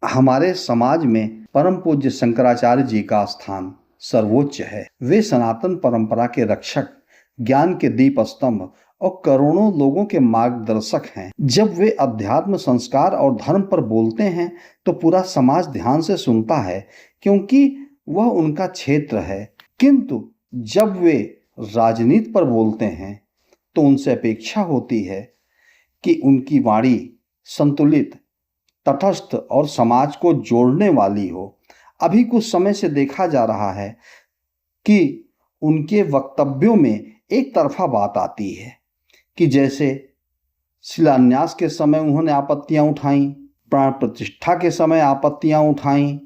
हमारे समाज में परम पूज्य शंकराचार्य जी का स्थान सर्वोच्च है। वे सनातन परंपरा के रक्षक, ज्ञान के दीप स्तंभ और करोड़ों लोगों के मार्गदर्शक हैं। जब वे अध्यात्म, संस्कार और धर्म पर बोलते हैं तो पूरा समाज ध्यान से सुनता है, क्योंकि वह उनका क्षेत्र है। किंतु जब वे राजनीति पर बोलते हैं तो उनसे अपेक्षा होती है कि उनकी वाणी संतुलित, तटस्थ और समाज को जोड़ने वाली हो। अभी कुछ समय से देखा जा रहा है कि उनके वक्तव्यों में एक तरफा बात आती है कि जैसे शिलान्यास के समय उन्होंने आपत्तियां उठाई, प्राण प्रतिष्ठा के समय आपत्तियां उठाई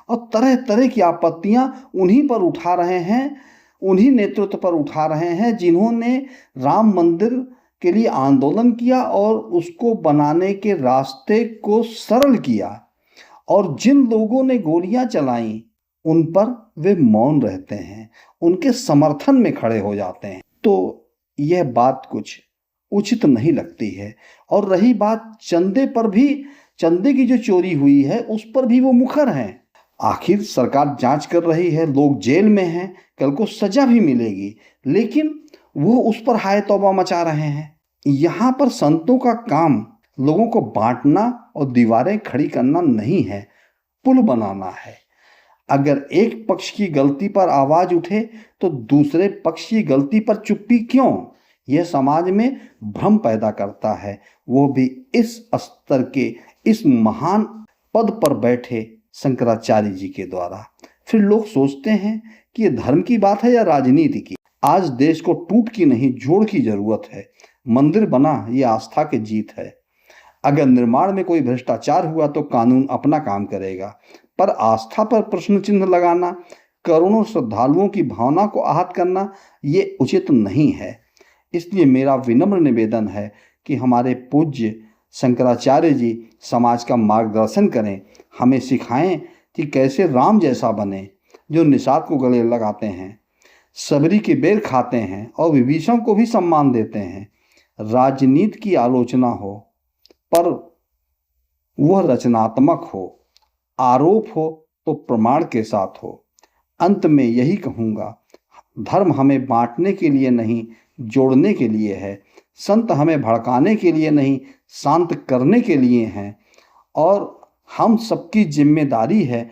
और तरह तरह की आपत्तियां उन्हीं पर उठा रहे हैं, उन्हीं नेतृत्व पर उठा रहे हैं जिन्होंने राम मंदिर के लिए आंदोलन किया और उसको बनाने के रास्ते को सरल किया। और जिन लोगों ने गोलियां चलाई उन पर वे मौन रहते हैं, उनके समर्थन में खड़े हो जाते हैं। तो यह बात कुछ उचित नहीं लगती है। और रही बात चंदे पर भी, चंदे की जो चोरी हुई है उस पर भी वो मुखर हैं। आखिर सरकार जांच कर रही है, लोग जेल में हैं, कल को सजा भी मिलेगी, लेकिन वो उस पर हाय तौबा मचा रहे हैं। यहाँ पर संतों का काम लोगों को बांटना और दीवारें खड़ी करना नहीं है, पुल बनाना है। अगर एक पक्ष की गलती पर आवाज उठे तो दूसरे पक्ष की गलती पर चुप्पी क्यों? यह समाज में भ्रम पैदा करता है, वो भी इस स्तर के, इस महान पद पर बैठे शंकराचार्य जी के द्वारा। फिर लोग सोचते हैं कि ये धर्म की बात है या राजनीति की। आज देश को टूट की नहीं, जोड़ की जरूरत है। मंदिर बना ये आस्था की जीत है। अगर निर्माण में कोई भ्रष्टाचार हुआ तो कानून अपना काम करेगा, पर आस्था पर प्रश्न चिन्ह लगाना, करोड़ों श्रद्धालुओं की भावना को आहत करना, ये उचित नहीं है। इसलिए मेरा विनम्र निवेदन है कि हमारे पूज्य शंकराचार्य जी समाज का मार्गदर्शन करें, हमें सिखाएं कि कैसे राम जैसा बने, जो निषाद को गले लगाते हैं, सबरी की बेर खाते हैं और विभीषण को भी सम्मान देते हैं। राजनीति की आलोचना हो पर वह रचनात्मक हो, आरोप हो तो प्रमाण के साथ हो। अंत में यही कहूँगा, धर्म हमें बांटने के लिए नहीं, जोड़ने के लिए है। संत हमें भड़काने के लिए नहीं, शांत करने के लिए हैं। और हम सबकी जिम्मेदारी है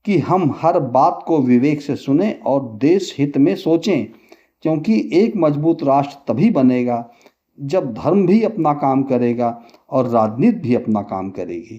कि हम हर बात को विवेक से सुने और देश हित में सोचें, क्योंकि एक मजबूत राष्ट्र तभी बनेगा जब धर्म भी अपना काम करेगा और राजनीति भी अपना काम करेगी।